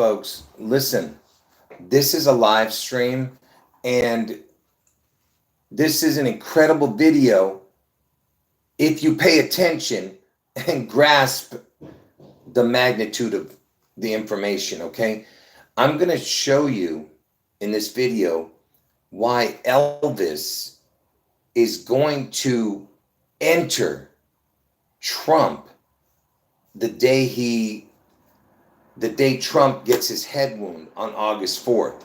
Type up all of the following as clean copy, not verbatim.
folks, listen, this is a live stream, and this is an incredible video if you pay attention and grasp the magnitude of the information, okay? I'm going to show you in this video why Elvis is going to enter Trump the day Trump gets his head wound on August 4th.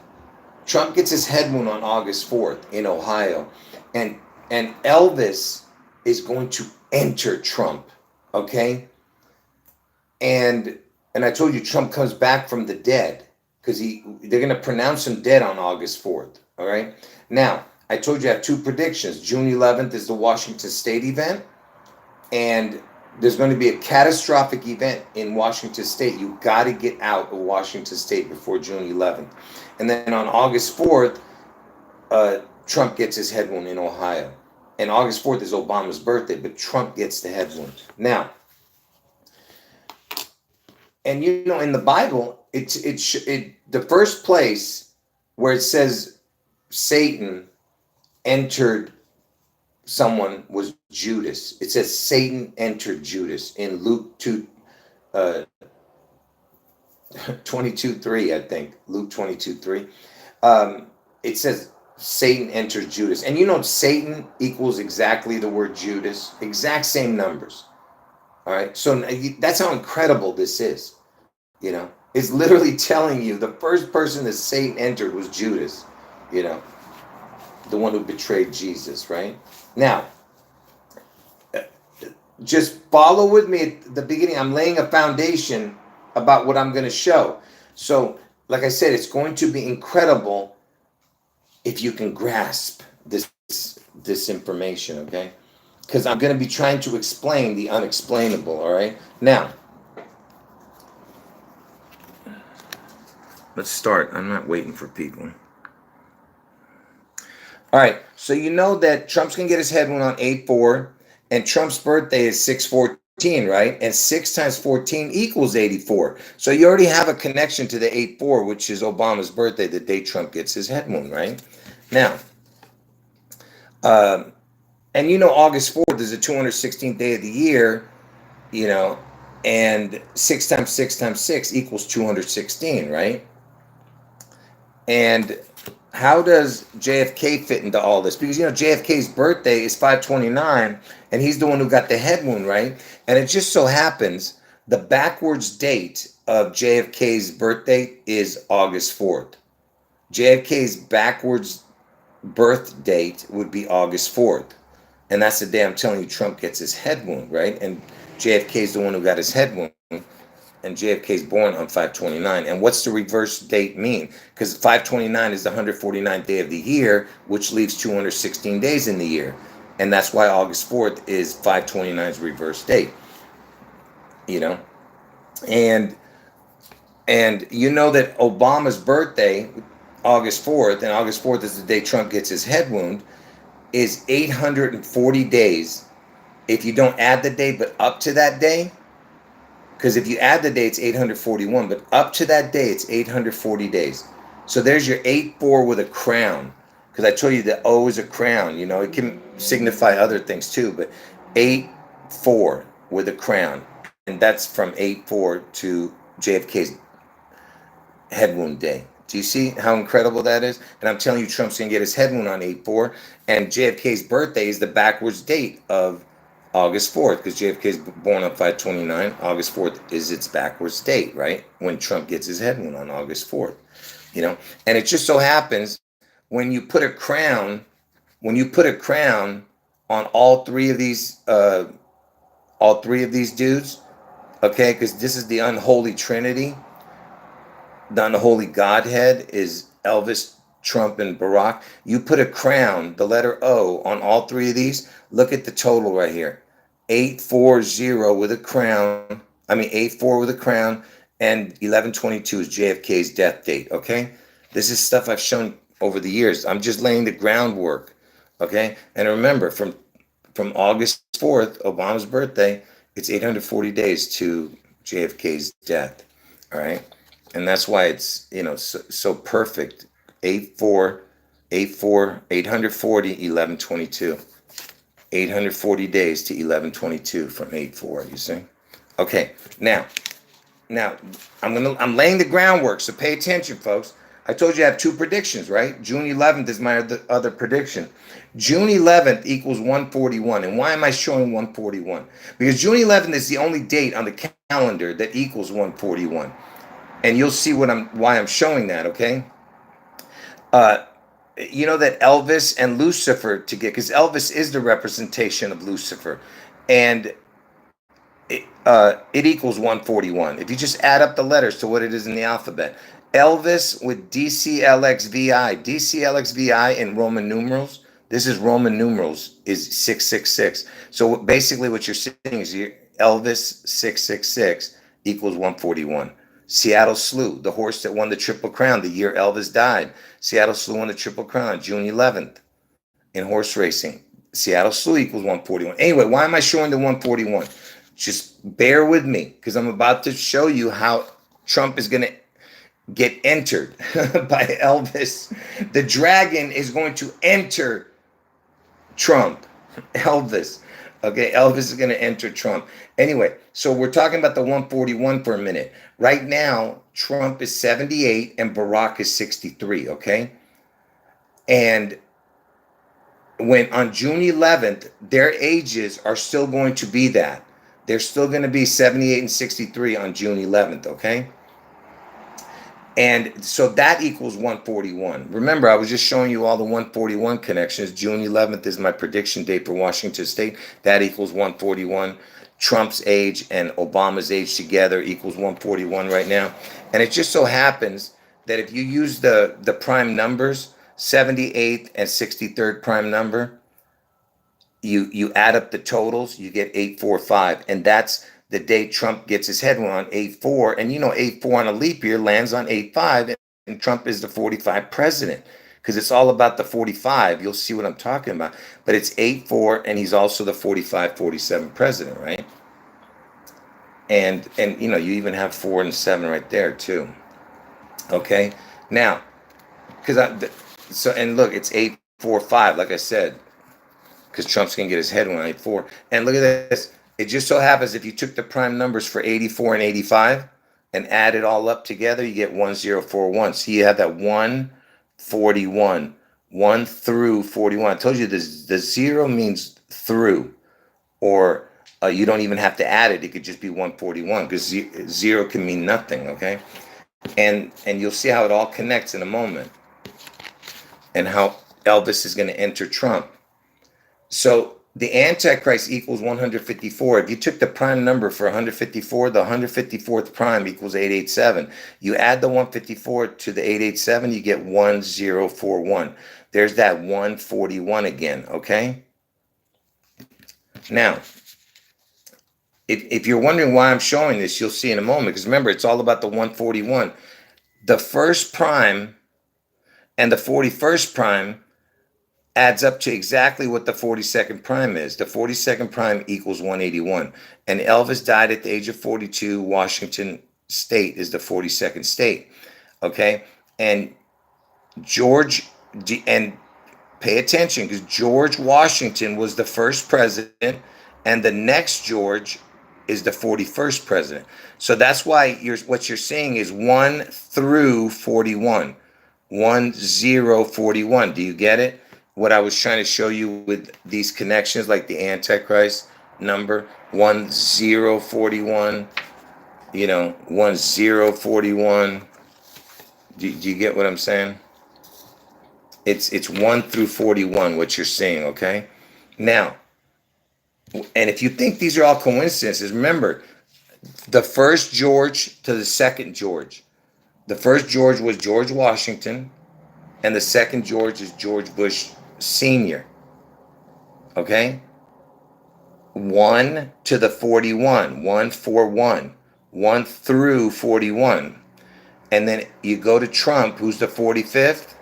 Trump gets his head wound on August 4th in Ohio, and Elvis is going to enter Trump, okay? And I told you Trump comes back from the dead because they're going to pronounce him dead on August 4th, all right? Now, I told you I have two predictions. June 11th is the Washington State event, and there's going to be a catastrophic event in Washington State. You got to get out of Washington State before June 11th. And then on August 4th, Trump gets his head wound in Ohio. And August 4th is Obama's birthday, but Trump gets the head wound. Now, and you know, in the Bible, the first place where it says Satan entered someone was Judas. It says Satan entered Judas in Luke 22:3, I think. Luke 22:3. It says Satan enters Judas. And you know, Satan equals exactly the word Judas, exact same numbers. All right. So that's how incredible this is. You know, it's literally telling you the first person that Satan entered was Judas, you know, the one who betrayed Jesus, right? Now, just follow with me at the beginning. I'm laying a foundation about what I'm going to show. So, like I said, it's going to be incredible if you can grasp this information, okay? Because I'm going to be trying to explain the unexplainable, all right? Now, let's start. I'm not waiting for people. All right, so you know that Trump's going to get his head wound on 8/4, and Trump's birthday is 6/14, right? And 6 times 14 equals 84. So you already have a connection to the 8/4, which is Obama's birthday, the day Trump gets his head wound, right? Now, and you know August 4th is the 216th day of the year, you know, and 6 times 6 times 6 equals 216, right? And how does JFK fit into all this? Because, you know, JFK's birthday is 5/29, and he's the one who got the head wound, right? And it just so happens the backwards date of JFK's birthday is August 4th. JFK's backwards birth date would be August 4th. And that's the day I'm telling you Trump gets his head wound, right? And JFK's the one who got his head wound. And JFK's born on 5/29. And what's the reverse date mean? Because 5/29 is the 149th day of the year, which leaves 216 days in the year. And that's why August 4th is 5/29's reverse date. You know? And you know that Obama's birthday, August 4th, and August 4th is the day Trump gets his head wound, is 840 days. If you don't add the day, but up to that day, because if you add the day, it's 841, but up to that day, it's 840 days. So there's your 8/4 with a crown, because I told you the O is a crown. You know, it can signify other things too, but 8/4 with a crown, and that's from 8/4 to JFK's head wound day. Do you see how incredible that is? And I'm telling you, Trump's going to get his head wound on 8/4, and JFK's birthday is the backwards date of August 4th, because JFK is born on 5/29. August 4th is its backwards date, right? When Trump gets his head wound on August 4th, you know? And it just so happens when you put a crown on all three of these dudes, okay? Because this is the unholy trinity. The unholy Godhead is Elvis, Trump, and Barack. You put a crown, the letter O, on all three of these. Look at the total right here. 840 with a crown. 8/4 with a crown, and 11/22 is JFK's death date. Okay, this is stuff I've shown over the years. I'm just laying the groundwork. Okay, and remember, from August 4th, Obama's birthday, it's 840 days to JFK's death. All right, And that's why it's, so perfect. 8-4, 8-4, 840, 1122. 840 days to 1122 from 8-4, you see? Okay, now I'm laying the groundwork, so pay attention, folks. I told you I have two predictions, right? June 11th is my other prediction. June 11th equals 141. And why am I showing 141? Because June 11th is the only date on the calendar that equals 141. And you'll see why I'm showing that, okay? You know that Elvis and Lucifer together, because Elvis is the representation of Lucifer, and it equals 141. If you just add up the letters to what it is in the alphabet, Elvis with DCLXVI, DCLXVI in Roman numerals. This is Roman numerals is 666. So basically, what you're saying is Elvis 666 equals 141. Seattle Slew, the horse that won the Triple Crown the year Elvis died. Seattle Slew won the Triple Crown June 11th in horse racing. Seattle Slew equals 141. Anyway, why am I showing the 141? Just bear with me, because I'm about to show you how Trump is going to get entered by Elvis. The dragon is going to enter Trump. Elvis. Okay, Elvis is going to enter Trump. Anyway, so we're talking about the 141 for a minute. Right now, Trump is 78 and Barack is 63, okay? And when on June 11th, their ages are still going to be that. They're still going to be 78 and 63 on June 11th, okay? And so that equals 141. Remember, I was just showing you all the 141 connections. June 11th is my prediction date for Washington State. That equals 141. Trump's age and Obama's age together equals 141 right now. And it just so happens that if you use the prime numbers, 78th and 63rd prime number, you add up the totals, you get 845. And that's the day Trump gets his head on 8-4, and 8-4 on a leap year lands on 8-5, and Trump is the 45 president, because it's all about the 45. You'll see what I'm talking about. But it's 8-4, and he's also the 45-47 president, right? And you even have 4 and 7 right there too. Okay, now and look, it's 8-4-5, like I said, because Trump's gonna get his head on 8-4. And look at this. It just so happens if you took the prime numbers for 84 and 85 and add it all up together, you get 1041. So you have that 141, 1 through 41. I told you the zero means through, or you don't even have to add it. It could just be 141, because zero can mean nothing, okay? And you'll see how it all connects in a moment, and how Elvis is going to enter Trump. So the antichrist equals 154. If you took the prime number for 154, the 154th prime equals 887. You add the 154 to the 887, you get 1041. There's that 141 again, okay? Now, if you're wondering why I'm showing this, you'll see in a moment, because remember, it's all about the 141. The first prime and the 41st prime adds up to exactly what the 42nd prime is. The 42nd prime equals 181. And Elvis died at the age of 42. Washington State is the 42nd state. Okay? And and pay attention, because George Washington was the first president, and the next George is the 41st president. So that's why what you're seeing is 1 through 41. 1041. Do you get it? What I was trying to show you with these connections, like the Antichrist number, 1041, 1041. Do you get what I'm saying? It's 1 through 41, what you're seeing, okay? Now, and if you think these are all coincidences, remember, the first George to the second George. The first George was George Washington, and the second George is George Bush Sr. Okay? 1 to the 41, 141, 1 through 41. And then you go to Trump, who's the 45th,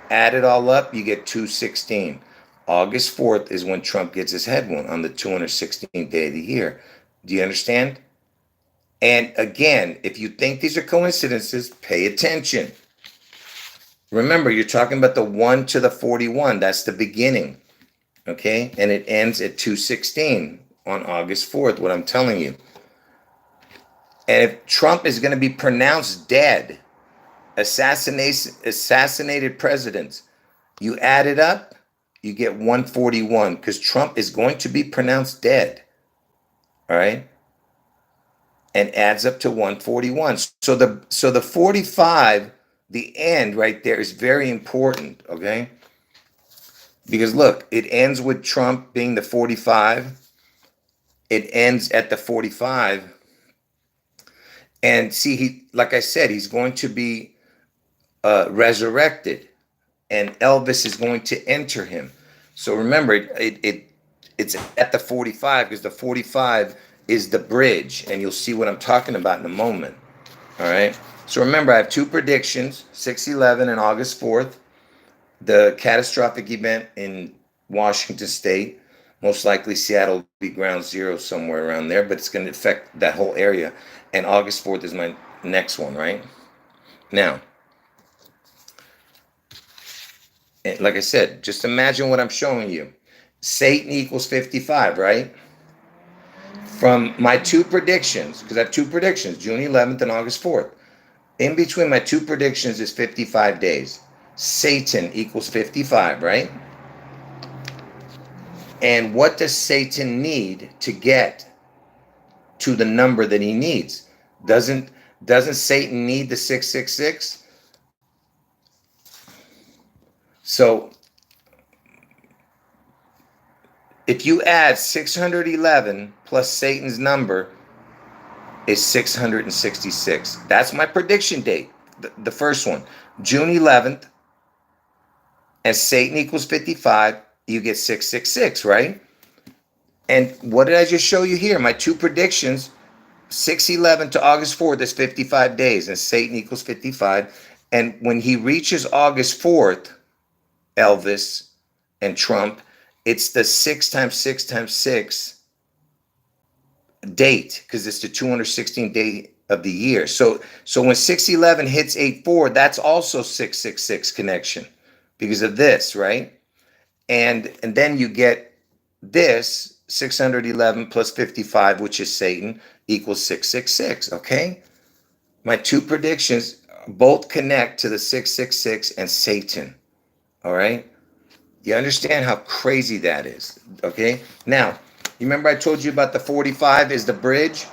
add it all up, you get 216. August 4th is when Trump gets his head wound, on the 216th day of the year. Do you understand? And again, if you think these are coincidences, pay attention. Remember, you're talking about the 1 to the 41. That's the beginning. Okay? And it ends at 216 on August 4th, what I'm telling you. And if Trump is going to be pronounced dead, assassinated presidents, you add it up, you get 141, because Trump is going to be pronounced dead. All right? And adds up to 141. So the 45, the end right there is very important, okay? Because look, it ends with Trump being the 45. It ends at the 45. And see, like I said, he's going to be resurrected, and Elvis is going to enter him. So remember, it's at the 45, because the 45 is the bridge, and you'll see what I'm talking about in a moment. All right. So remember, I have two predictions: 6/11 and August 4th. The catastrophic event in Washington State, most likely Seattle will be ground zero somewhere around there, but it's going to affect that whole area. And August 4th is my next one, right? Now, like I said, just imagine what I'm showing you. Satan equals 55, right? From my two predictions, because I have two predictions, June 11th and August 4th. In between my two predictions is 55 days. Satan equals 55, right? And what does Satan need to get to the number that he needs? Doesn't Satan need the 666? So if you add 611 plus Satan's number is 666. That's my prediction date. The first one, June 11th, and Satan equals 55, you get 666, right? And what did I just show you here? My two predictions, 6/11 to August 4th is 55 days, and Satan equals 55. And when he reaches August 4th, Elvis and Trump, it's the 6 times 6 times 6 date, because it's the 216th day of the year. So when 6/11 hits 8/4, that's also 666 connection because of this, right? And then you get this 611 plus 55, which is Satan, equals 666. Okay, my two predictions both connect to the 666 and Satan. All right, you understand how crazy that is? Okay, now you remember I told you about the 45 is the bridge.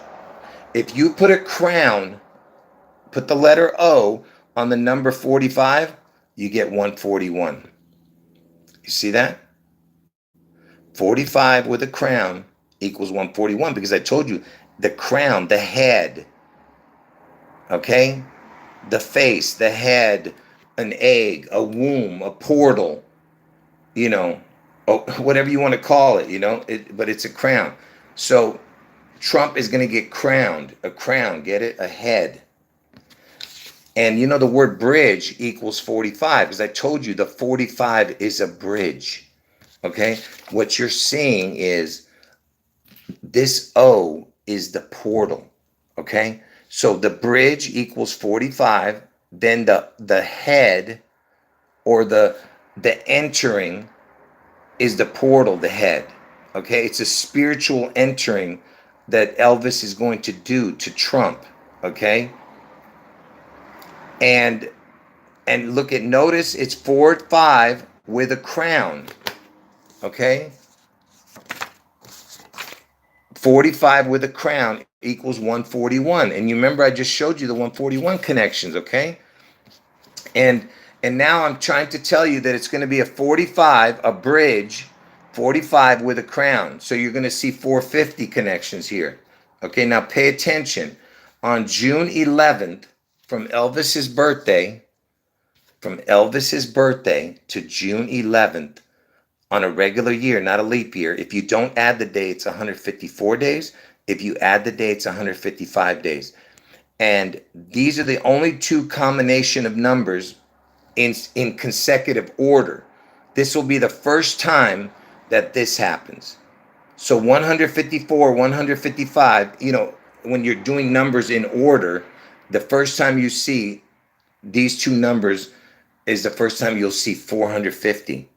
If you put a crown, put the letter O on the number 45, you get 141. You see that? 45 with a crown equals 141, because I told you the crown, the head, okay? The face, the head, an egg, a womb, a portal, you know, whatever you want to call it, you know, but it's a crown. So Trump is going to get crowned, a crown, get it? A head. And you know, the word bridge equals 45, because I told you the 45 is a bridge. Okay, what you're seeing is this O is the portal. Okay, so the bridge equals 45, then the head, or the entering, is the portal, the head. Okay, it's a spiritual entering that Elvis is going to do to Trump. Okay, and look at, notice it's 4-5 with a crown. Okay, 45 with a crown equals 141. And you remember I just showed you the 141 connections, okay? And now I'm trying to tell you that it's going to be a 45, a bridge, 45 with a crown. So you're going to see 450 connections here. Okay, now pay attention. On June 11th, from Elvis's birthday to June 11th, on a regular year, not a leap year, if you don't add the day, it's 154 days. If you add the day, it's 155 days. And these are the only two combination of numbers in consecutive order. This will be the first time that this happens. So 154, 155, you know, when you're doing numbers in order, the first time you see these two numbers is the first time you'll see 450.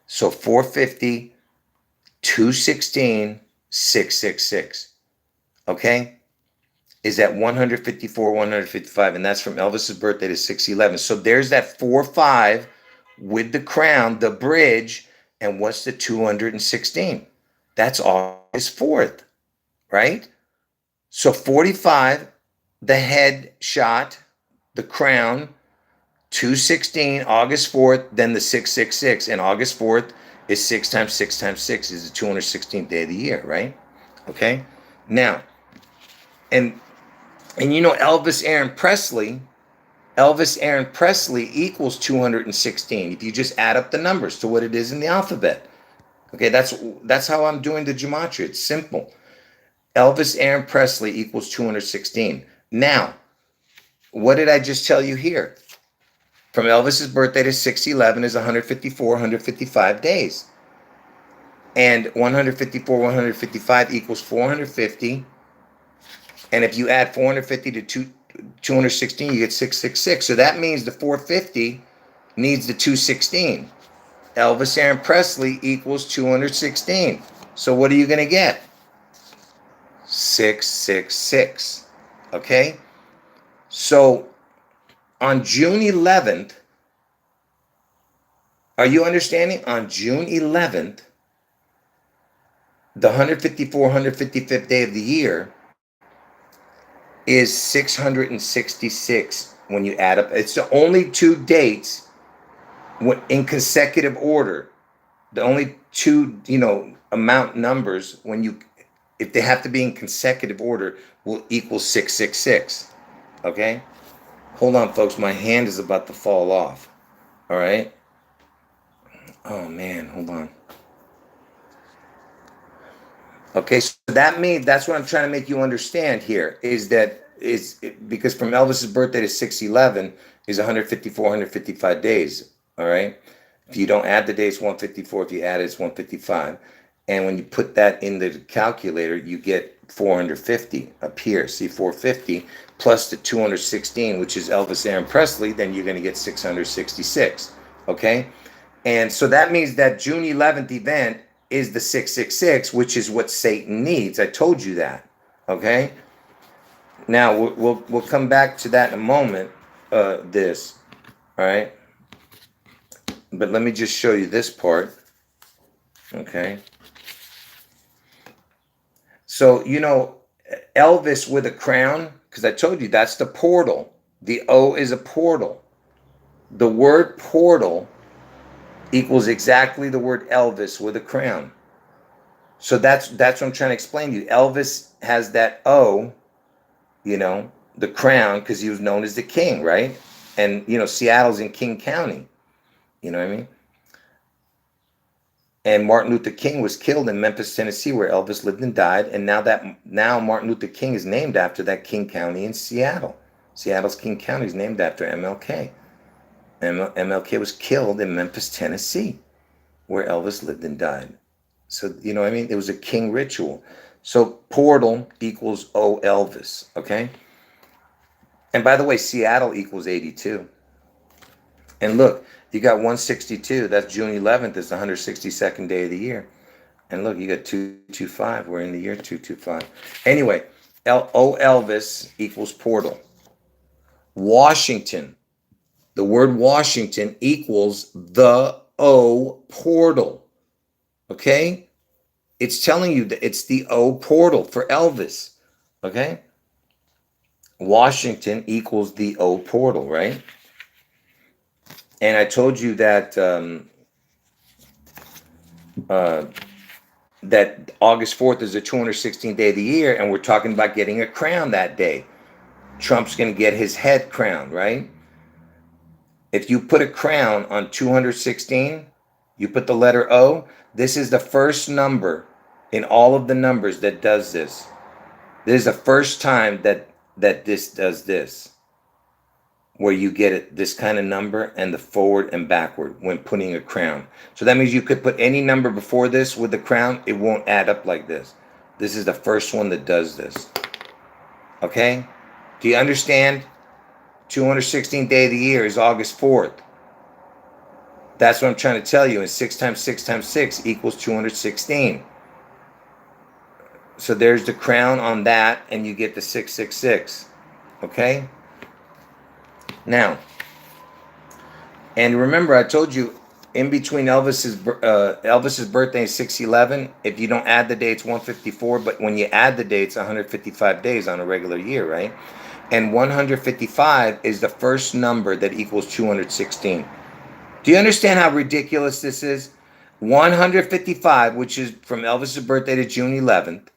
So 450, 216, 666. Okay? Is at 154, 155, and that's from Elvis's birthday to 611. So there's that 4-5 with the crown, the bridge, and what's the 216? That's August 4th, right? So 45, the head shot, the crown, 216, August 4th, then the 666, and August 4th is 6 times 6 times 6 is the 216th day of the year, right? Okay? Now, and you know Elvis Aaron Presley equals 216 if you just add up the numbers to what it is in the alphabet. Okay, that's how I'm doing the gematria. It's simple. Elvis Aaron Presley equals 216. Now, what did I just tell you here? From Elvis's birthday to 611 is 154, 155 days. And 154, 155 equals 450. And if you add 450 to 216, you get 666. So that means the 450 needs the 216. Elvis Aaron Presley equals 216. So what are you going to get? 666. Okay? So on June 11th, are you understanding? On June 11th, the 154, 155th day of the year is 666 when you add up. It's the only two dates in consecutive order. The only two, amount numbers if they have to be in consecutive order will equal 666. Okay? Hold on, folks. My hand is about to fall off. All right? Oh, man. Hold on. Okay, so that means that's what I'm trying to make you understand here is because from Elvis's birthday to 611 is 154, 155 days. All right. If you don't add the days, 154. If you add it, it's 155. And when you put that in the calculator, you get 450 up here. See, 450 plus the 216, which is Elvis Aaron Presley, then you're going to get 666. Okay. And so that means that June 11th event is the 666, which is what Satan needs. I told you that. Okay. Now we'll come back to that in a moment. All right. But let me just show you this part. Okay. So Elvis with a crown, because I told you that's the portal. The O is a portal. The word portal equals exactly the word Elvis with a crown. So that's what I'm trying to explain to you. Elvis has that O, the crown, because he was known as the king, right? And Seattle's in King County. You know what I mean? And Martin Luther King was killed in Memphis, Tennessee, where Elvis lived and died. And now Martin Luther King is named after that King County in Seattle. Seattle's King County is named after MLK. MLK was killed in Memphis, Tennessee, where Elvis lived and died. So, it was a king ritual. So portal equals O Elvis, okay? And by the way, Seattle equals 82. And look, you got 162. That's June 11th. It's the 162nd day of the year. And look, you got 225. We're in the year 225. Anyway, O Elvis equals portal. Washington. The word Washington equals the O portal. Okay? It's telling you that it's the O portal for Elvis. Okay? Washington equals the O portal, right? And I told you that that August 4th is the 216th day of the year, and we're talking about getting a crown that day. Trump's going to get his head crowned, right? If you put a crown on 216, you put the letter O. This is the first number in all of the numbers that does this. This is the first time that this does this, where you get this kind of number and the forward and backward when putting a crown. So that means you could put any number before this with the crown. It won't add up like this. This is the first one that does this. Okay? Do you understand? 216th day of the year is August 4th. That's what I'm trying to tell you. And 6 times 6 times 6 equals 216. So there's the crown on that, and you get the 666. Okay? Now, remember, I told you in between Elvis's birthday and 611, if you don't add the dates, 154. But when you add the dates, 155 days on a regular year, right? And 155 is the first number that equals 216. Do you understand how ridiculous this is? 155, which is from Elvis's birthday to June 11th.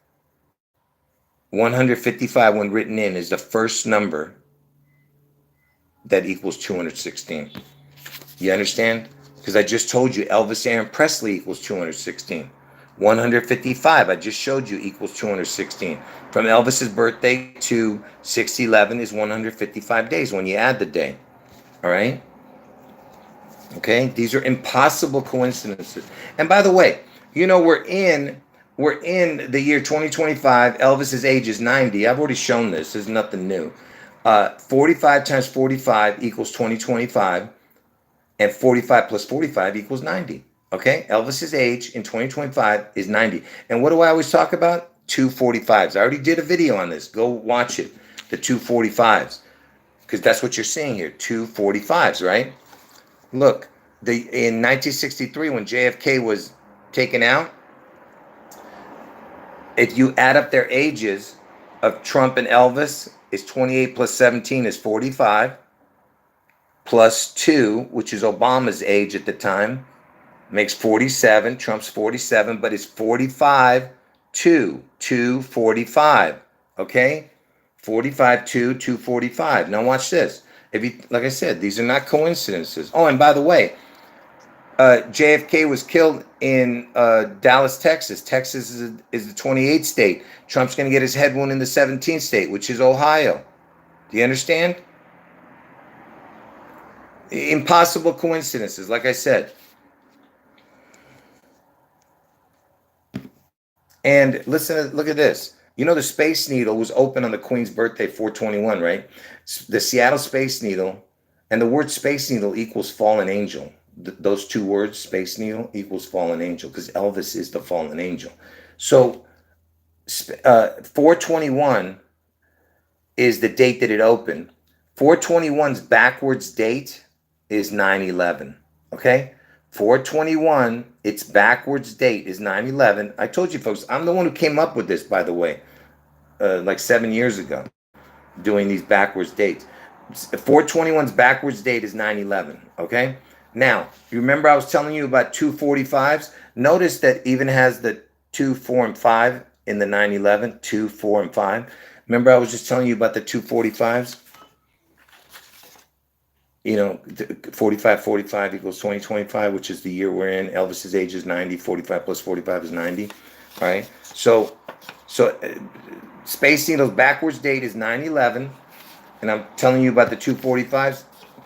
155, when written in, is the first number that equals 216. You understand? Because I just told you Elvis Aaron Presley equals 216. 155, I just showed you, equals 216. From Elvis's birthday to 611 is 155 days when you add the day. All right? Okay? These are impossible coincidences. And by the way, you know, we're in the year 2025. Elvis's age is 90. I've already shown this. There's nothing new. 45 times 45 equals 2025. And 45 plus 45 equals 90. Okay? Elvis's age in 2025 is 90. And what do I always talk about? 245s. I already did a video on this. Go watch it. The 245s. Because that's what you're seeing here. 245s, right? Look, in 1963, when JFK was taken out, if you add up their ages of Trump and Elvis, is 28 plus 17 is 45. Plus 2, which is Obama's age at the time, makes 47. Trump's 47, but it's 45, 245. Okay? 45, 245. Now watch this. If you, like I said, these are not coincidences. Oh, and by the way, JFK was killed in Dallas, Texas. Texas is the 28th state. Trump's going to get his head wound in the 17th state, which is Ohio. Do you understand? Impossible coincidences, like I said. And listen, look at this. You know, the Space Needle was open on the Queen's birthday, 421, right? The Seattle Space Needle, and the word Space Needle equals fallen angel. Those two words, Space Needle equals fallen angel, because Elvis is the fallen angel. So 421 is the date that it opened. 421's backwards date is 9/11. Okay? 421, its backwards date is 9/11. I told you folks, I'm the one who came up with this, by the way, like 7 years ago, doing these backwards dates. 421's backwards date is 9/11. Okay? Now, you remember I was telling you about 245s? Notice that even has the 2, 4, and 5 in the 9/11, 2, 4, and 5. Remember I was just telling you about the 245s? You know, 45 equals 2025, which is the year we're in. Elvis's age is 90. 45 plus 45 is 90. All right. So Space Needle's backwards date is 9/11. And I'm telling you about the 245s.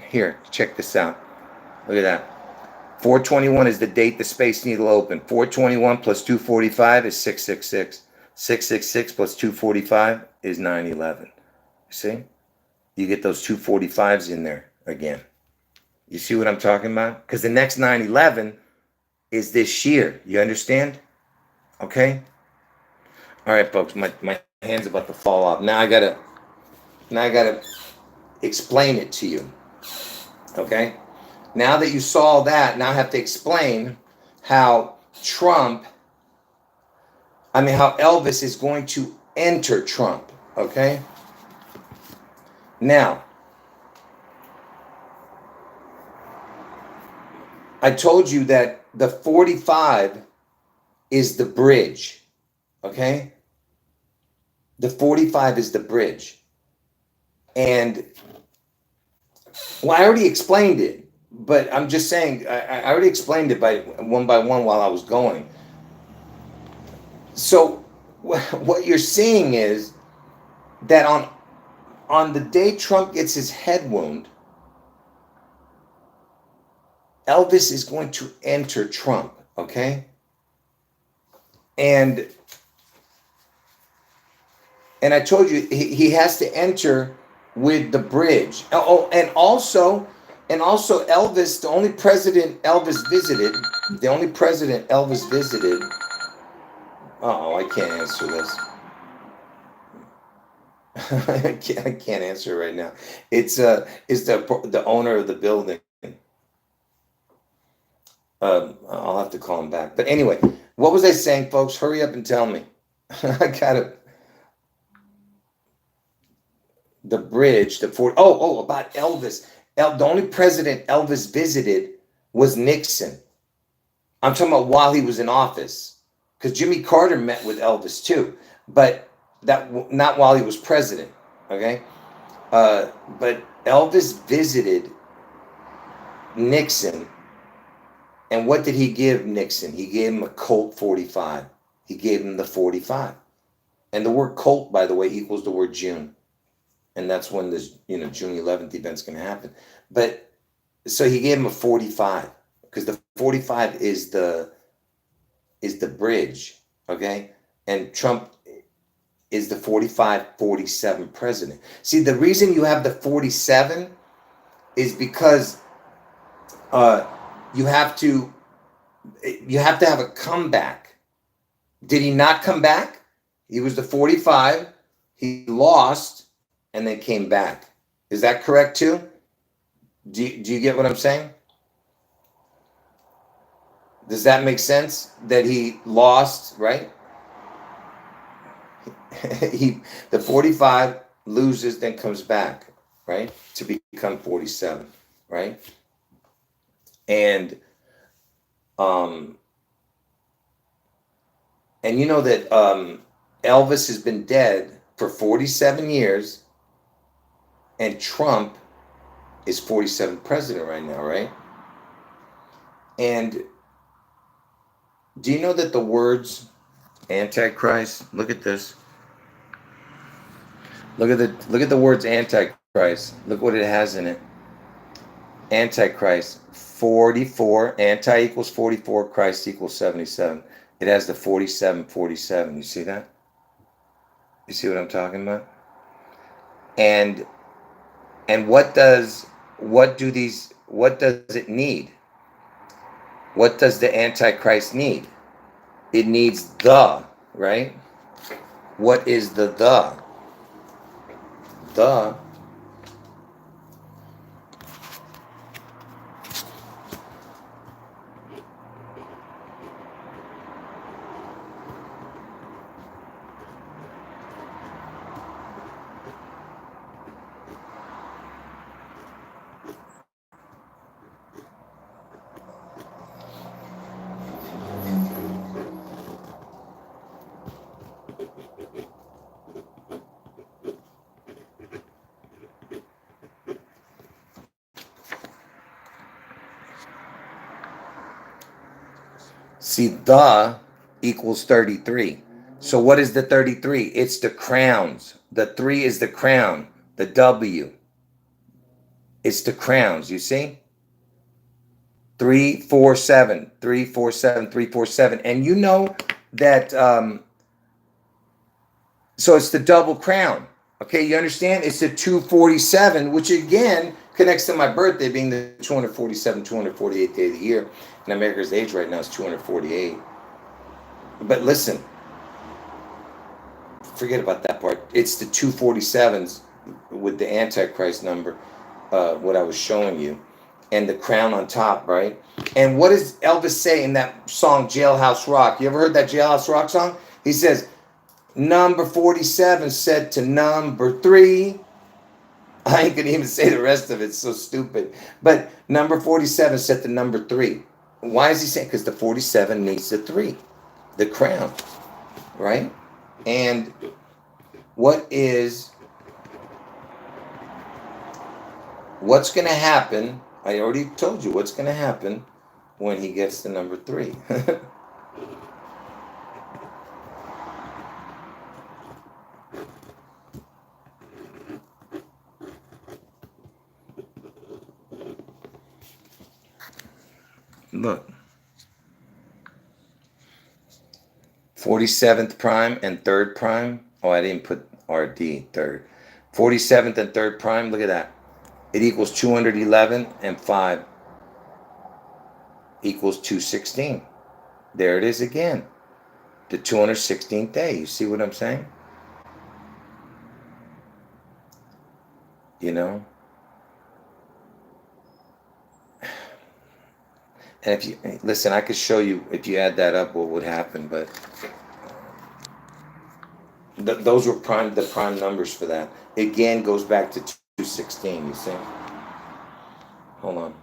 Here, check this out. Look at that. 421 is the date the Space Needle opened. 421 plus 245 is 666. 666 plus 245 is 9/11. See? You get those 245s in there again. You see what I'm talking about? Because the next 9/11 is this year. You understand? Okay? All right, folks. My hand's about to fall off. Now I gotta explain it to you. Okay? Now that you saw that, now I have to explain how Elvis is going to enter Trump. Okay? Now, I told you that the 45 is the bridge. Okay? The 45 is the bridge. And, well, I already explained it, but I'm just saying, I already explained it by one while I was going. So, what you're seeing is that on the day Trump gets his head wound, Elvis is going to enter Trump, okay? And And I told you he has to enter with the bridge. Oh, and also Elvis, the only president Elvis visited, the only president Elvis visited. Oh, I can't answer this. I can't answer right now. It's the owner of the building. I'll have to call him back. But anyway, what was I saying, folks? Hurry up and tell me. I gotta the bridge, about Elvis. The only president Elvis visited was Nixon. I'm talking about while he was in office, because Jimmy Carter met with Elvis too, but that not while he was president. Okay, but Elvis visited Nixon, and what did he give Nixon? He gave him a Colt 45. He gave him the 45, and the word Colt, by the way, equals the word June, and that's when this June 11th event's going to happen. But so he gave him a 45 because the 45 is the bridge, okay? And Trump is the 45-47 president. See, the reason you have the 47 is because you have to have a comeback. Did he not come back? He was the 45, he lost, and then came back. Is that correct too? Do you get what I'm saying? Does that make sense? That he lost, right? The 45 loses, then comes back, right? To become 47, right? And you know that Elvis has been dead for 47 years, and Trump is 47th president right now, right? And do you know that the words antichrist, look at this. Look at the words antichrist. Look what it has in it. Antichrist, 44, anti equals 44, Christ equals 77. It has the 47. You see that? You see what I'm talking about? And what does it need? What does the Antichrist need? It needs the, right? What is the? The. See, the equals 33. So what is the 33? It's the crowns. The 3 is the crown. The W. It's the crowns, you see? 347, 347, 347. And you know that, so it's the double crown. Okay, you understand? It's the 247, which again connects to my birthday being the 247, 248th day of the year. And America's age right now is 248. But listen, forget about that part. It's the 247s with the Antichrist number, what I was showing you, and the crown on top, right? And what does Elvis say in that song, Jailhouse Rock? You ever heard that Jailhouse Rock song? He says, number 47 said to number 3. I ain't gonna even say the rest of it. It's so stupid. But number 47 said to number 3. Why is he saying? Because the 47 needs the 3, the crown, right? And what's going to happen? I already told you what's going to happen when he gets to number 3. Look. 47th prime and 3rd prime. Oh, I didn't put RD, third. 47th and third prime, look at that. It equals 211, and 5 equals 216. There it is again. The 216th day. You see what I'm saying? You know? And if you listen, I could show you if you add that up what would happen, but those were the prime numbers for that. Again, goes back to 216. You see? Hold on.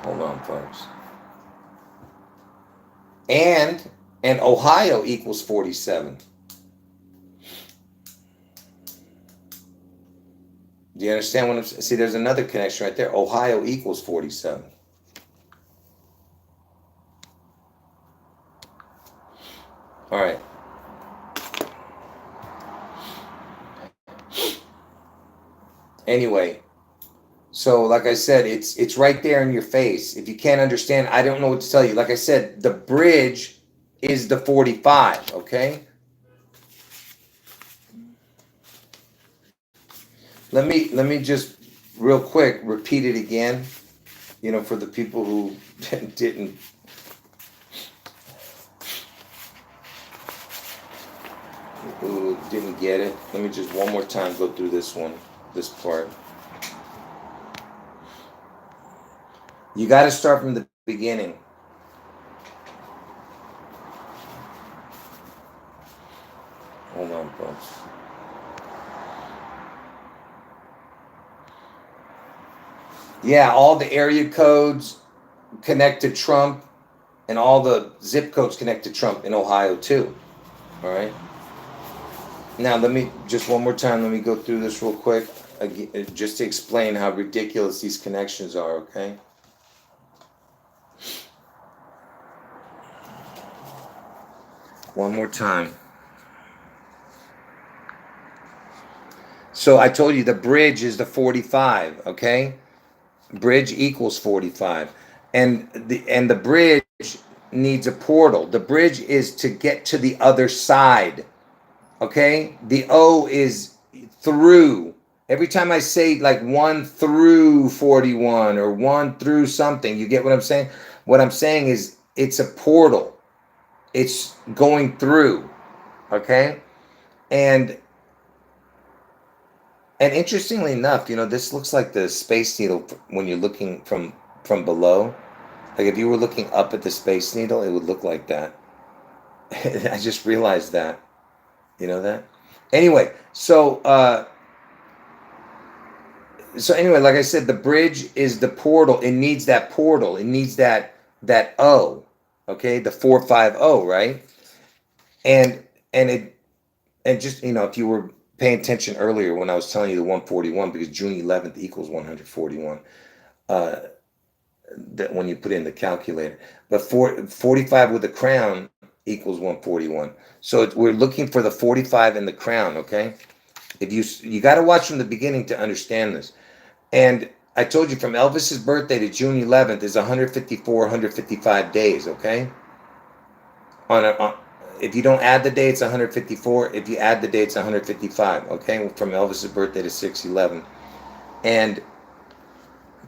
Hold on, folks. And Ohio equals 47. Do you understand what I'm saying? See, there's another connection right there. Ohio equals 47. All right. Anyway, so like I said, it's right there in your face. If you can't understand, I don't know what to tell you. Like I said, the bridge is the 45, okay? Let me just real quick repeat it again, you know, for the people who didn't get it. Let me just one more time go through this part. You got to start from the beginning. Hold on, folks. Yeah, all the area codes connect to Trump, and all the zip codes connect to Trump in Ohio too. All right. Now let me just one more time. Let me go through this real quick, just to explain how ridiculous these connections are. Okay. One more time. So I told you the bridge is the 45, okay? Bridge equals 45. And the bridge needs a portal. The bridge is to get to the other side. Okay? The O is through. Every time I say like 1 through 41 or 1 through something, you get what I'm saying? What I'm saying is it's a portal. It's going through. Okay? And interestingly enough, you know, this looks like the Space Needle when you're looking from below. Like if you were looking up at the Space Needle, it would look like that. I just realized that. You know that? Anyway, so anyway, like I said, the bridge is the portal. It needs that portal. It needs that O. Okay, the 450, right? And just, you know, if you were paying attention earlier when I was telling you the 141, because June 11th equals 141, that when you put in the calculator, but 45 with the crown equals 141. So we're looking for the 45 in the crown. Okay, if you got to watch from the beginning to understand this. And I told you from Elvis's birthday to June 11th is 154, 155 days. Okay, if you don't add the dates, 154. If you add the dates, 155. Okay, from Elvis's birthday to 6/11. And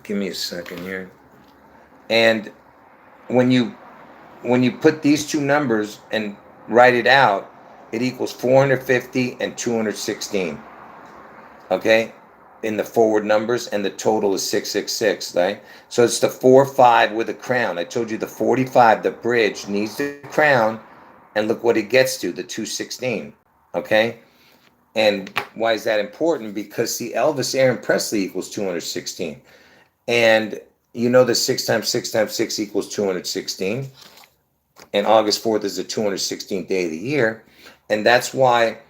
give me a second here. And when you put these two numbers and write it out, it equals 450 and 216. Okay, in the forward numbers, and the total is 666. Right. So it's the 45 with a crown. I told you the 45, the bridge needs the crown. And look what it gets to, the 216, okay? And why is that important? Because, see, Elvis Aaron Presley equals 216. And you know that 6 times 6 times 6 equals 216. And August 4th is the 216th day of the year. And that's why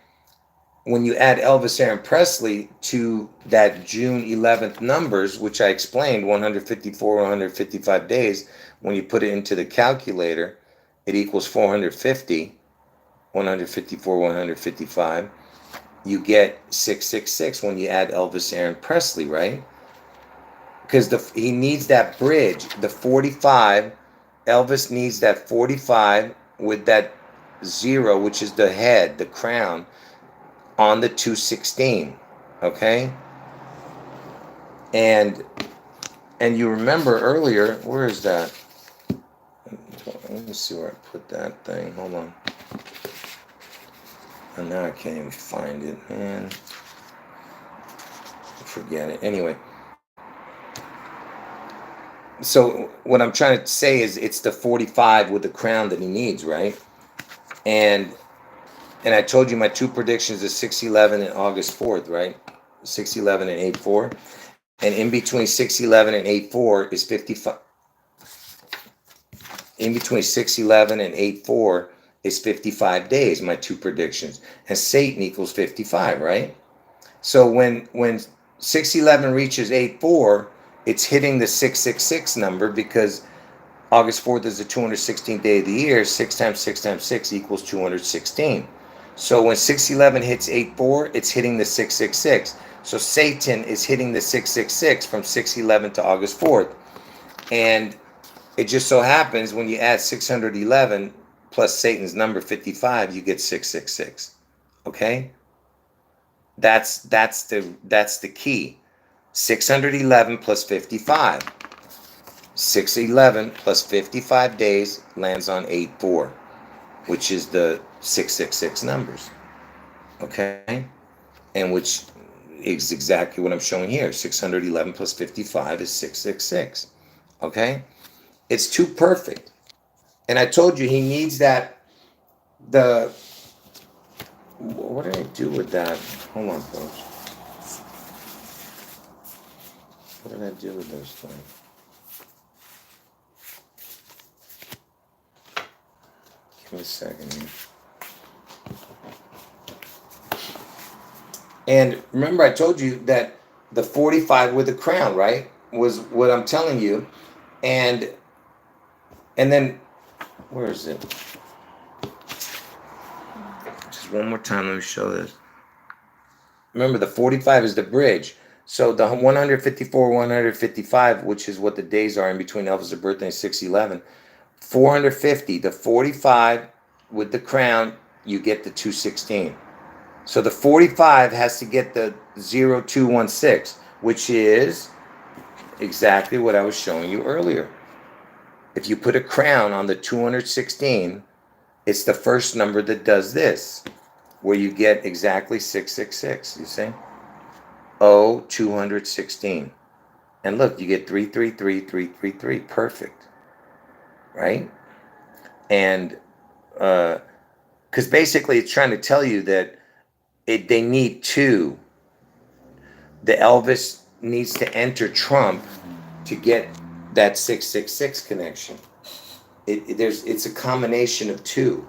when you add Elvis Aaron Presley to that June 11th numbers, which I explained, 154, 155 days, when you put it into the calculator, it equals 450, 154, 155. you get 666 when you add Elvis Aaron Presley, right? Because he needs that bridge, the 45. Elvis needs that 45 with that 0, which is the head, the crown, on the 216. Okay? And you remember earlier, where is that? Let me see where I put that thing. Hold on. And now I can't even find it, man. Forget it. Anyway. So what I'm trying to say is it's the 45 with the crown that he needs, right? And I told you my two predictions is 611 and August 4th, right? 611 and 84. And in between 611 and 84 is 55. In between 611 and 84 is 55 days, my two predictions. And Satan equals 55, right? So when 611 reaches 84, it's hitting the 666 number, because August 4th is the 216th day of the year. 6 times 6 times 6 equals 216. So when 611 hits 84, it's hitting the 666. So Satan is hitting the 666 from 611 to August 4th. And it just so happens when you add 611 plus Satan's number 55, you get 666. Okay? That's the key. 611 plus 55. 611 plus 55 days lands on 84, which is the 666 numbers. Okay? And which is exactly what I'm showing here. 611 plus 55 is 666. Okay? It's too perfect. And I told you he needs that, what did I do with that? Hold on, folks. What did I do with those things? Give me a second here. And remember, I told you that the 45 with the crown, right, was what I'm telling you. And then, where is it? Just one more time, let me show this. Remember, the 45 is the bridge. So the 154, 155, which is what the days are in between Elvis' birthday and 611, 450, the 45 with the crown, you get the 216. So the 45 has to get the 0216, which is exactly what I was showing you earlier. If you put a crown on the 216, it's the first number that does this, where you get exactly 666, you see? 216. And look, you get 333, 333, perfect, right? And, because basically it's trying to tell you that they need two. The Elvis needs to enter Trump to get that 666 connection. It's a combination of two.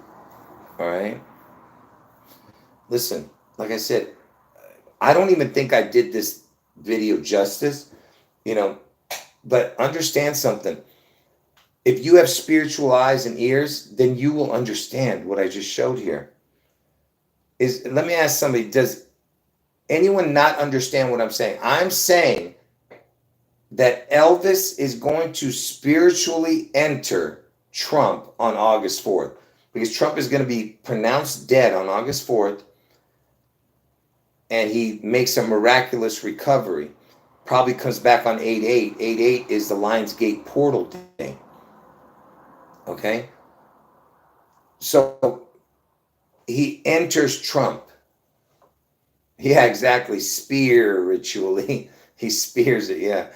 All right. Listen, like I said, I don't even think I did this video justice, but understand something. If you have spiritual eyes and ears, then you will understand what I just showed here. Let me ask somebody, does anyone not understand what I'm saying? I'm saying that Elvis is going to spiritually enter Trump on August 4th, because Trump is going to be pronounced dead on August 4th, and he makes a miraculous recovery. Probably comes back on 8/8. 8/8 is the Lionsgate portal day. Okay? So he enters Trump. Yeah, exactly. Spiritually. He spears it, yeah.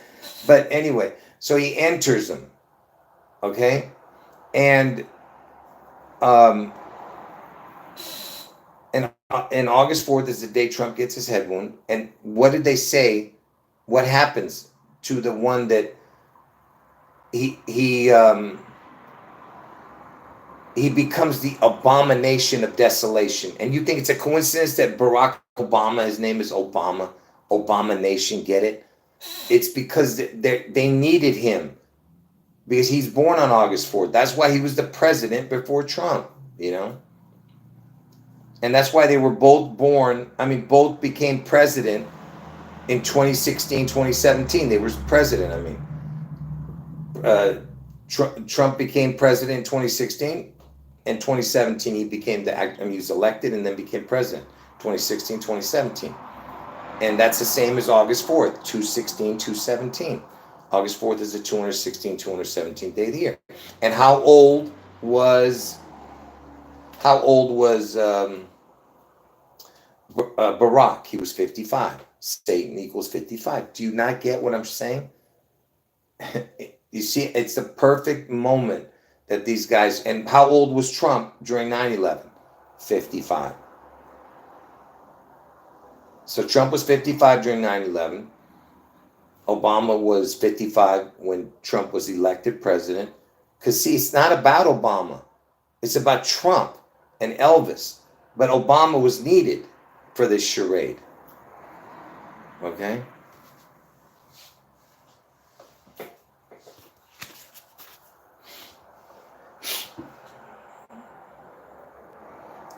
But anyway, so he enters him. Okay? And August 4th is the day Trump gets his head wound. And what did they say? What happens to the one that he becomes the abomination of desolation? And you think it's a coincidence that Barack Obama, his name is Obama, Abomination, get it? It's because they needed him, because he's born on August 4th. That's why he was the president before Trump, And that's why they were both born. I mean, both became president in 2016, 2017. They were president. I mean, Trump became president in 2016. In 2017, he became he was elected and then became president. 2016, 2017. And that's the same as August 4th, 216, 217. August 4th is the 216, 217th day of the year. And how old was Barack? He was 55. Satan equals 55. Do you not get what I'm saying? You see, it's the perfect moment that these guys, and how old was Trump during 9/11? 55. So Trump was 55 during 9/11. Obama was 55 when Trump was elected president. Because, see, it's not about Obama. It's about Trump and Elvis. But Obama was needed for this charade. Okay?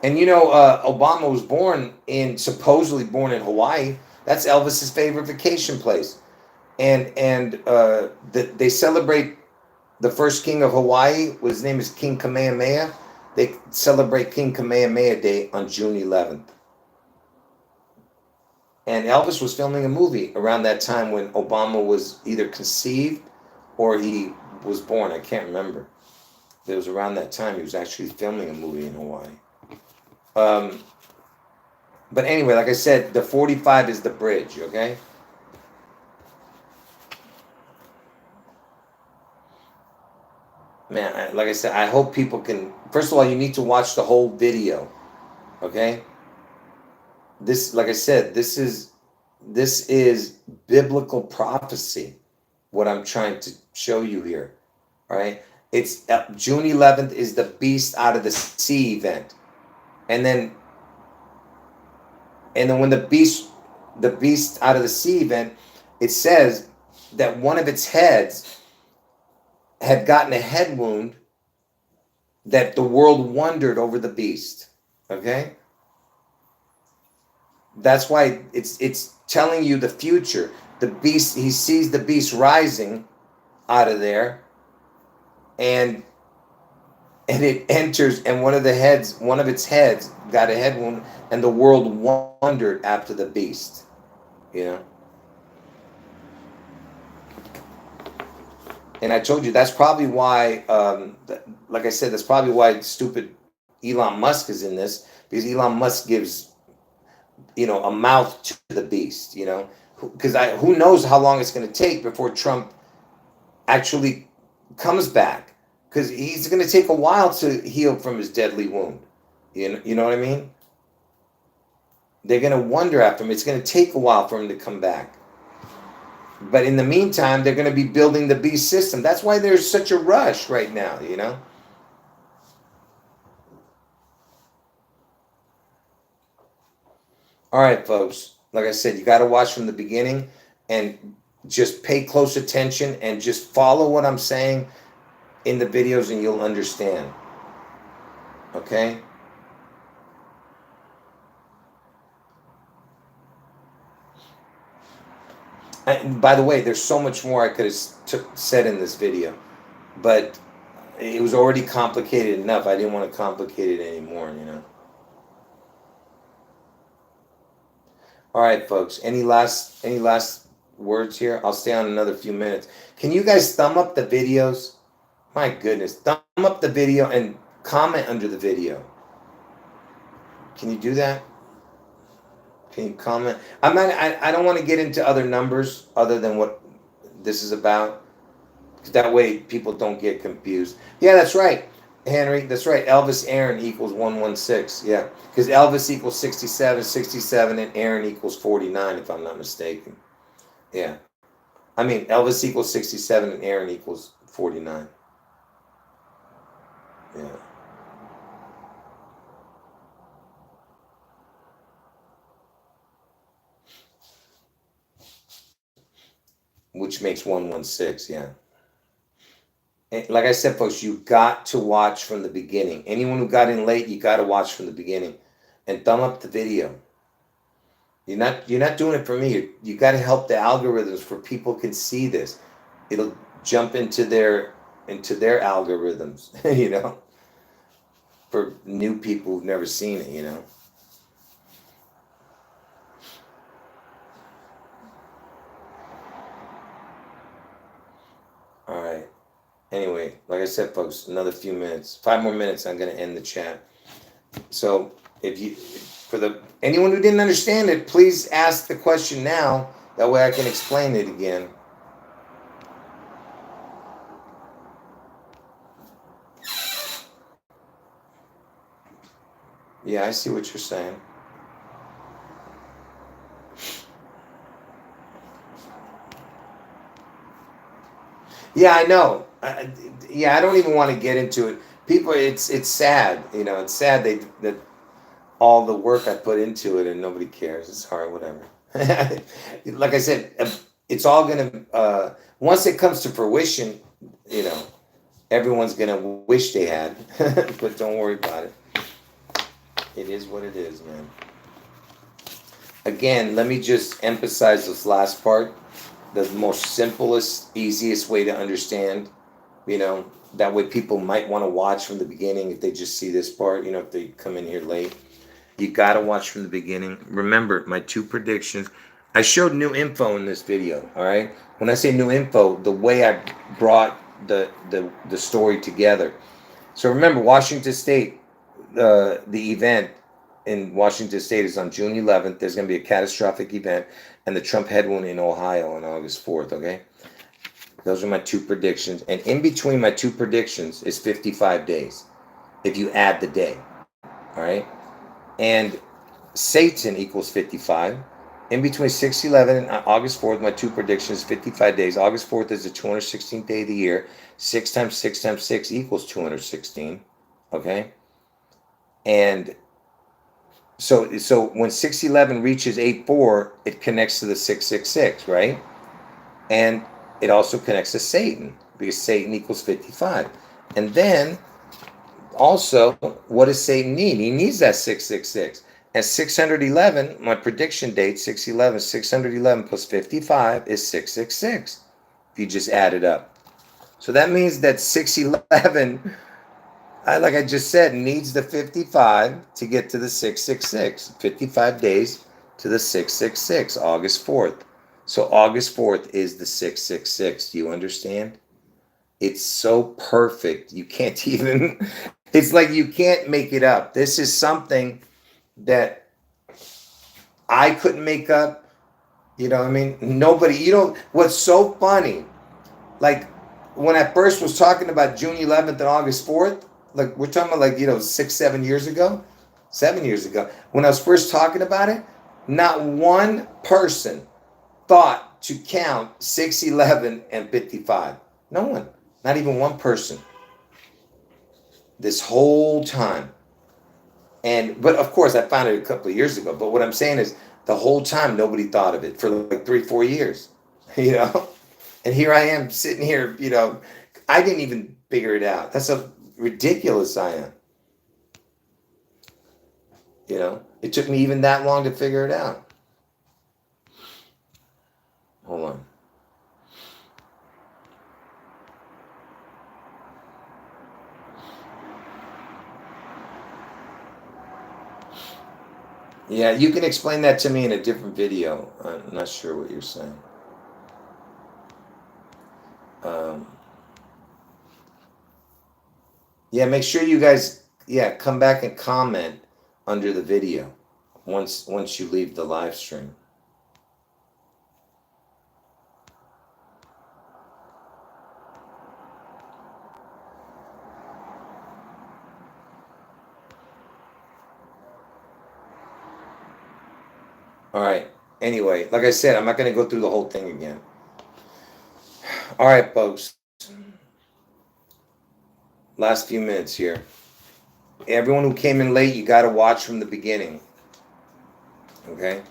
And you know, Obama was supposedly born in Hawaii. That's Elvis's favorite vacation place. And they celebrate the first king of Hawaii. His name is King Kamehameha. They celebrate King Kamehameha Day on June 11th. And Elvis was filming a movie around that time when Obama was either conceived or he was born. I can't remember. It was around that time he was actually filming a movie in Hawaii. But anyway, like I said, the 45 is the bridge, okay? Man, like I said, I hope people can. First of all, you need to watch the whole video, okay? This, like I said, this is biblical prophecy. What I'm trying to show you here, all right? It's June 11th is the beast out of the sea event, and then when the beast out of the sea event, it says that one of its heads had gotten a head wound, that the world wondered over the beast. Okay? That's why it's telling you the future. The beast, he sees the beast rising out of there, and it enters, and one of its heads got a head wound, and the world wondered after the beast. You know? And I told you that's probably why, like I said, that's probably why stupid Elon Musk is in this, because Elon Musk gives, a mouth to the beast, because who knows how long it's going to take before Trump actually comes back, because he's going to take a while to heal from his deadly wound. You know what I mean? They're going to wonder after him. It's going to take a while for him to come back. But in the meantime, they're going to be building the beast system. That's why there's such a rush right now, All right, folks. Like I said, you got to watch from the beginning and just pay close attention and just follow what I'm saying in the videos, and you'll understand. Okay? And by the way, there's so much more I could have said in this video, but it was already complicated enough. I didn't want to complicate it anymore, All right, folks. Any last words here? I'll stay on another few minutes. Can you guys thumb up the videos? My goodness, thumb up the video and comment under the video. Can you do that? Can you comment? I don't want to get into other numbers other than what this is about, because that way people don't get confused. Yeah, that's right, Henry. That's right. Elvis Aaron equals 116. Yeah, because Elvis equals 67, and Aaron equals 49, if I'm not mistaken. Yeah. I mean, Elvis equals 67 and Aaron equals 49. Yeah. Which makes 116, yeah. And like I said, folks, you got to watch from the beginning. Anyone who got in late, you got to watch from the beginning. and thumb up the video. You're not doing it for me. You got to help the algorithms for people can see this. It'll jump into their algorithms, for new people who've never seen it. All right. Anyway, like I said, folks, another few minutes, 5 more minutes, I'm going to end the chat. So anyone who didn't understand it, please ask the question now. That way I can explain it again. Yeah, I see what you're saying. Yeah, I know. I don't even want to get into it. People, it's sad. It's sad that all the work I put into it and nobody cares. It's hard, whatever. Like I said, it's all gonna. Once it comes to fruition, everyone's gonna wish they had. But don't worry about it. It is what it is, man. Again, let me just emphasize this last part. The most simplest, easiest way to understand, that way people might want to watch from the beginning if they just see this part, if they come in here late. You got to watch from the beginning. Remember, my 2 predictions. I showed new info in this video, all right? When I say new info, the way I brought the story together. So remember, Washington State, the event in Washington State is on June 11th. There's going to be a catastrophic event, and the Trump headwind in Ohio on August 4th, okay? Those are my 2 predictions. And in between my 2 predictions is 55 days, if you add the day, all right? And Satan equals 55. In between 6/11 and August 4th, my 2 predictions, 55 days. August 4th is the 216th day of the year. 6 times 6 times 6 equals 216, okay? And so when 6/11 reaches 8/4, it connects to the 666, right? And it also connects to Satan, because Satan equals 55. And then also, what does Satan need? He needs that 666. And 611, my prediction date, 6/11, 611 plus 55 is 666, if you just add it up. So that means that 6/11, like I just said, needs the 55 to get to the 666. 55 days to the 666, August 4th. So August 4th is the 666. Do you understand? It's so perfect. You can't even, it's like you can't make it up. This is something that I couldn't make up. Nobody, what's so funny, like when I first was talking about June 11th and August 4th, like we're talking about 6, 7 years ago, 7 years ago, when I was first talking about it, not one person thought to count 6/11 and 55. No one, not even one person, this whole time. But of course, I found it a couple of years ago. But what I'm saying is, the whole time nobody thought of it for like 3, 4 years, And here I am sitting here, I didn't even figure it out. That's how ridiculous I am. It took me even that long to figure it out. Hold on. Yeah, you can explain that to me in a different video. I'm not sure what you're saying. Yeah, make sure you guys, come back and comment under the video once you leave the live stream. All right. Anyway, like I said, I'm not going to go through the whole thing again. All right, folks. Last few minutes here. Everyone who came in late, you got to watch from the beginning. Okay?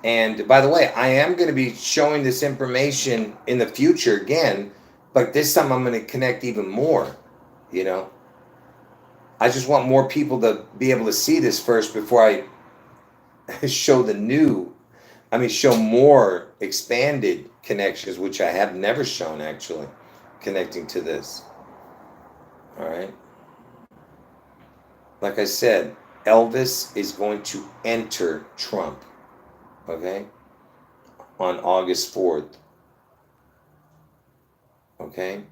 And by the way, I am going to be showing this information in the future again, but this time I'm going to connect even more, I just want more people to be able to see this first before I show the new, show more expanded connections, which I have never shown actually, connecting to this. All right. Like I said, Elvis is going to enter Trump, okay, on August 4th, okay?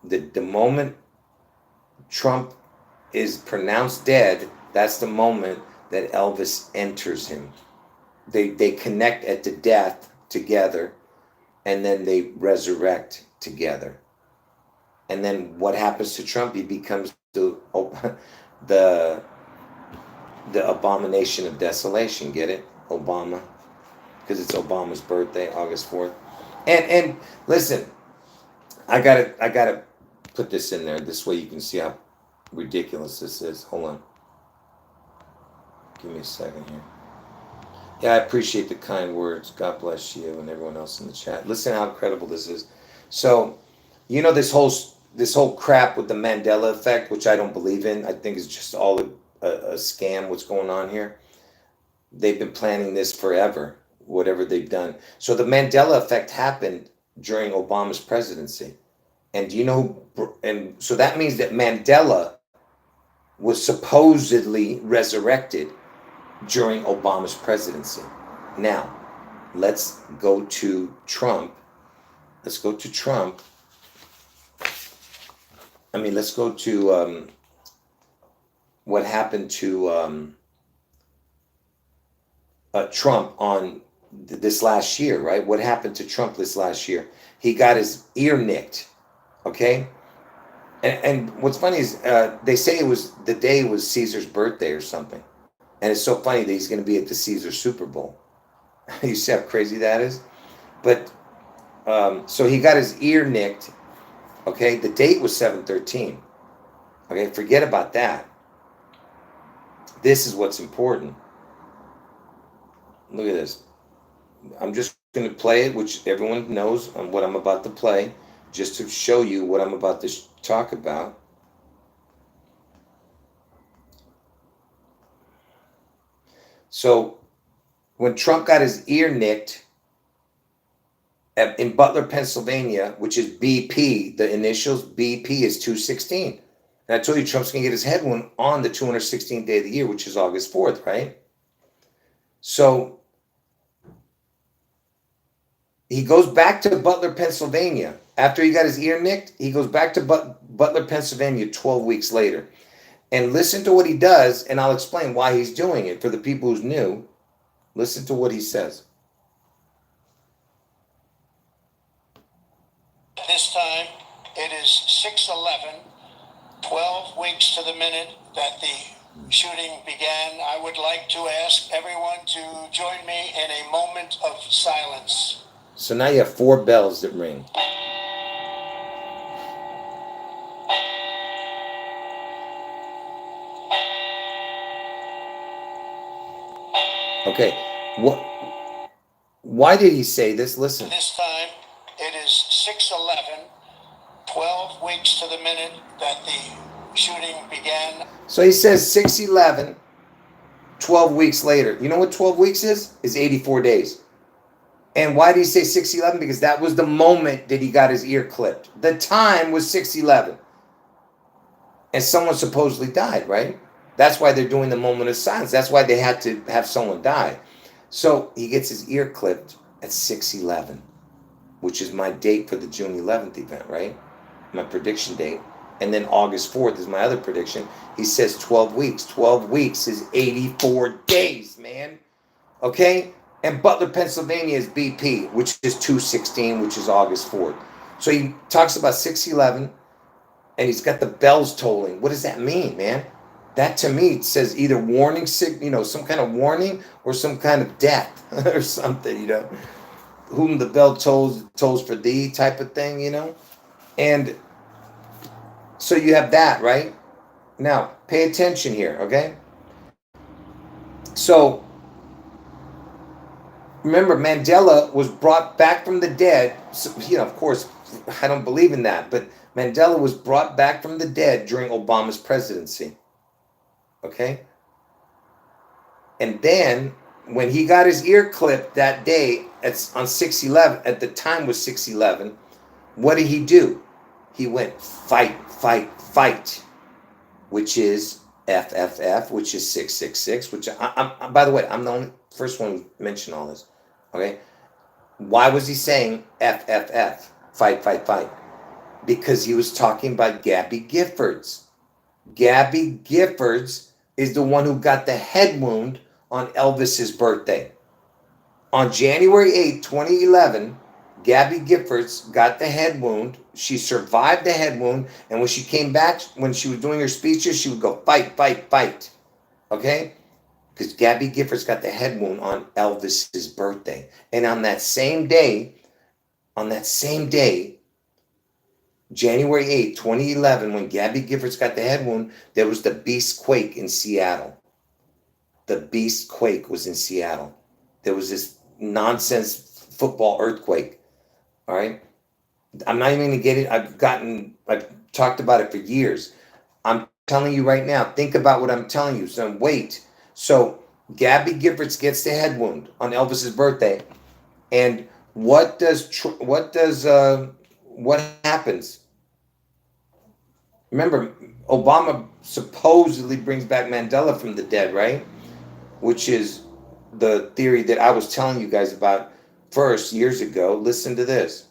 The moment Trump is pronounced dead, that's the moment that Elvis enters him. They connect at the death together, and then they resurrect together. And then what happens to Trump? He becomes the abomination of desolation. Get it? Obama, because it's Obama's birthday, August 4th. And listen, I gotta put this in there. This way you can see how ridiculous this is. Hold on. Give me a second here. Yeah, I appreciate the kind words. God bless you and everyone else in the chat. Listen how incredible this is. So, you know this whole crap with the Mandela effect, which I don't believe in. I think it's just all a scam. What's going on here? They've been planning this forever. Whatever they've done. So the Mandela effect happened during Obama's presidency, and do you know? And so that means that Mandela was supposedly resurrected during Obama's presidency. Now, let's go to Trump. Let's go to Trump. Let's go to what happened to Trump on this last year, right? What happened to Trump this last year? He got his ear nicked, okay? And what's funny is they say the day was Caesar's birthday or something. And it's so funny that he's going to be at the Caesar Super Bowl. You see how crazy that is? But so he got his ear nicked. Okay, the date was 7/13. Okay, forget about that. This is what's important. Look at this. I'm just going to play it, which everyone knows what I'm about to play, just to show you what I'm about to talk about. So when Trump got his ear nicked in Butler, Pennsylvania, which is BP, the initials BP is 216. And I told you Trump's going to get his head wound on the 216th day of the year, which is August 4th, right? So he goes back to Butler, Pennsylvania. After he got his ear nicked, he goes back to Butler, Pennsylvania 12 weeks later. And listen to what he does, and I'll explain why he's doing it for the people who's new. Listen to what he says. This time, it is 6/11, 12 weeks to the minute that the shooting began. I would like to ask everyone to join me in a moment of silence. So now you have 4 bells that ring. Okay, why did he say this? Listen. This time, it is 6/11, 12 weeks to the minute that the shooting began. So he says 6/11, 12 weeks later. You know what 12 weeks is? It's 84 days. And why did he say 6/11? Because that was the moment that he got his ear clipped. The time was 6/11. And someone supposedly died, right? That's why they're doing the moment of silence. That's why they had to have someone die. So he gets his ear clipped at 6/11, which is my date for the June 11th event, right? My prediction date. And then August 4th is my other prediction. He says 12 weeks. 12 weeks is 84 days, man. Okay? And Butler, Pennsylvania is BP, which is 216, which is August 4th. So he talks about 6/11, and he's got the bells tolling. What does that mean, man? That to me says either warning, some kind of warning or some kind of death or something, whom the bell tolls for thee type of thing, And so you have that, right? Now, pay attention here, okay? So remember, Mandela was brought back from the dead. So, of course, I don't believe in that, but Mandela was brought back from the dead during Obama's presidency. Okay? And then when he got his ear clipped that day on 6/11, at the time was 6/11, what did he do? He went fight, fight, fight, which is FFF, which is 666, which I'm by the way, I'm the only first one who mentioned all this. Okay? Why was he saying FFF, fight, fight, fight? Because he was talking about Gabby Giffords. Gabby Giffords is the one who got the head wound on Elvis's birthday. On January 8th, 2011, Gabby Giffords got the head wound. She survived the head wound, and when she came back, when she was doing her speeches, she would go fight, fight, fight. Okay? Because Gabby Giffords got the head wound on Elvis's birthday. And on that same day, January 8th, 2011, when Gabby Giffords got the head wound, there was the Beast Quake in Seattle. The Beast Quake was in Seattle. There was this nonsense football earthquake. All right? I'm not even going to get it. I've talked about it for years. I'm telling you right now, think about what I'm telling you. So wait. So Gabby Giffords gets the head wound on Elvis's birthday. And what happens? Remember, Obama supposedly brings back Mandela from the dead, right? Which is the theory that I was telling you guys about first years ago. Listen to this.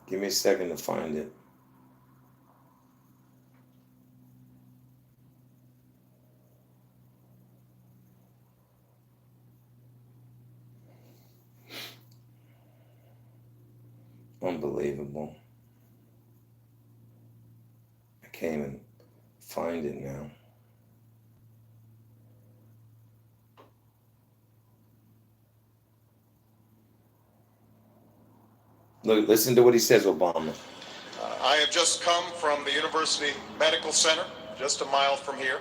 Give me a second to find it. Unbelievable. I can't even find it now. Look, listen to what he says, Obama. I have just come from the University Medical Center, just a mile from here,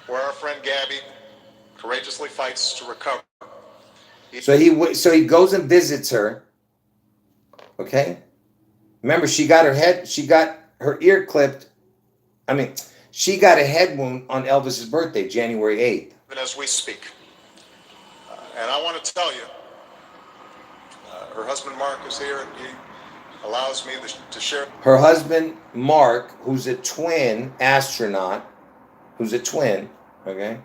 where our friend Gabby courageously fights to recover. So he goes and visits her. Okay? Remember, she got her ear clipped. She got a head wound on Elvis's birthday, January 8th. Even as we speak. And I want to tell you, her husband Mark is here, and he allows me to share. Her husband Mark, who's a twin astronaut, okay?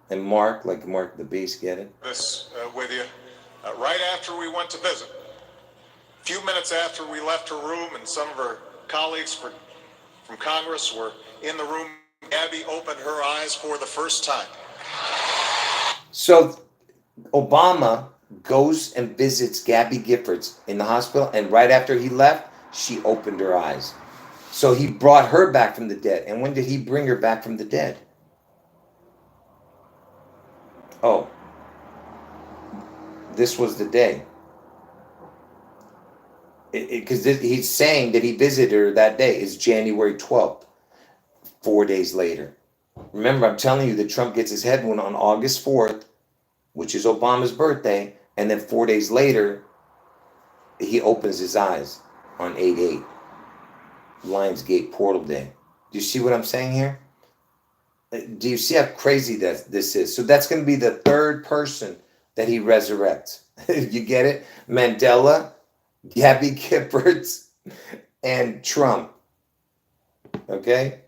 And Mark, like Mark the Beast, get it? This with you. Right after we went to visit, a few minutes after we left her room, and some of her colleagues from Congress were in the room, Gabby opened her eyes for the first time. So Obama goes and visits Gabby Giffords in the hospital, and right after he left, she opened her eyes. So he brought her back from the dead. And when did he bring her back from the dead? Oh, this was the day. Because he's saying that he visited her that day is January 12th, 4 days later. Remember, I'm telling you that Trump gets his head wound on August 4th, which is Obama's birthday, and then 4 days later, he opens his eyes on 8/8, Lionsgate Portal Day. Do you see what I'm saying here? Do you see how crazy this is? So that's going to be the third person that he resurrects. You get it? Mandela, Gabby Giffords, and Trump. Okay?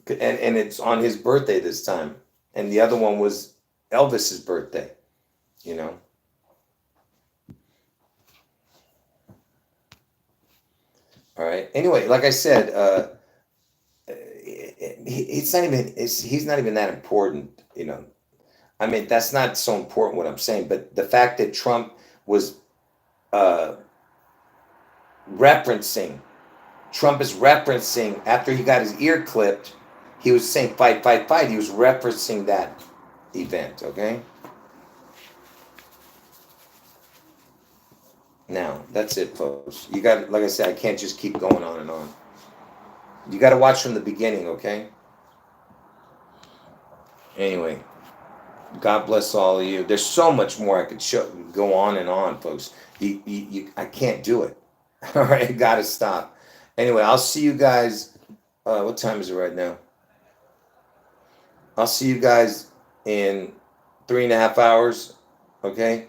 And it's on his birthday this time. And the other one was Elvis's birthday, you know? All right. Anyway, like I said, he's not even that important, you know? I mean, that's not so important what I'm saying, but the fact that Trump was Trump is referencing after he got his ear clipped, he was saying fight, fight, fight. He was referencing that event, okay? Now, that's it, folks. You got, like I said, I can't just keep going on and on. You got to watch from the beginning, okay? Anyway, God bless all of you. There's so much more I could go on and on, folks. I can't do it. All right, got to stop. Anyway, I'll see you guys. What time is it right now? I'll see you guys in 3.5 hours, okay?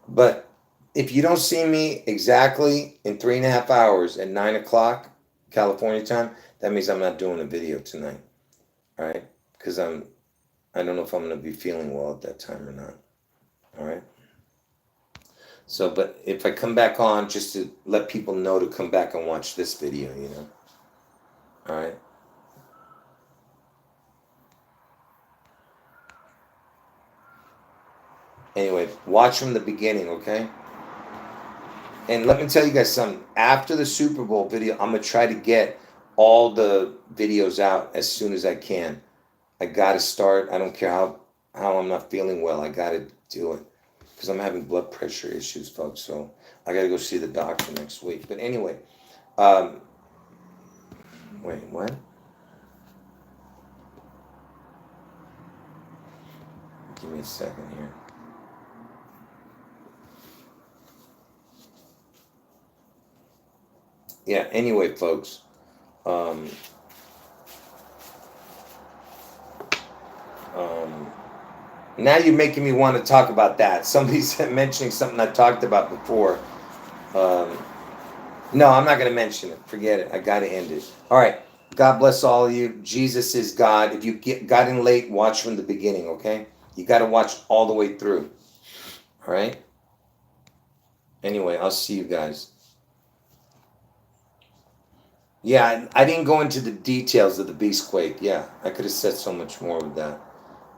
But if you don't see me exactly in 3.5 hours at 9 o'clock California time, that means I'm not doing a video tonight, all right? Because I don't know if I'm going to be feeling well at that time or not, all right? So, but if I come back on, just to let people know to come back and watch this video, you know, all right? Anyway, watch from the beginning, okay? And let me tell you guys something. After the Super Bowl video, I'm going to try to get all the videos out as soon as I can. I got to start. I don't care how I'm not feeling well. I got to do it. Because I'm having blood pressure issues, folks. So I got to go see the doctor next week. But anyway, wait, what? Give me a second here. Yeah, anyway, folks, now you're making me want to talk about that. Somebody's mentioning something I talked about before. No, I'm not going to mention it. Forget it. I got to end it. All right. God bless all of you. Jesus is God. If you got in late, watch from the beginning, okay? You got to watch all the way through. All right? Anyway, I'll see you guys. Yeah, I didn't go into the details of the Beastquake. Yeah, I could have said so much more with that.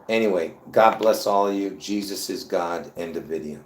Anyway, God bless all of you. Jesus is God. End of video.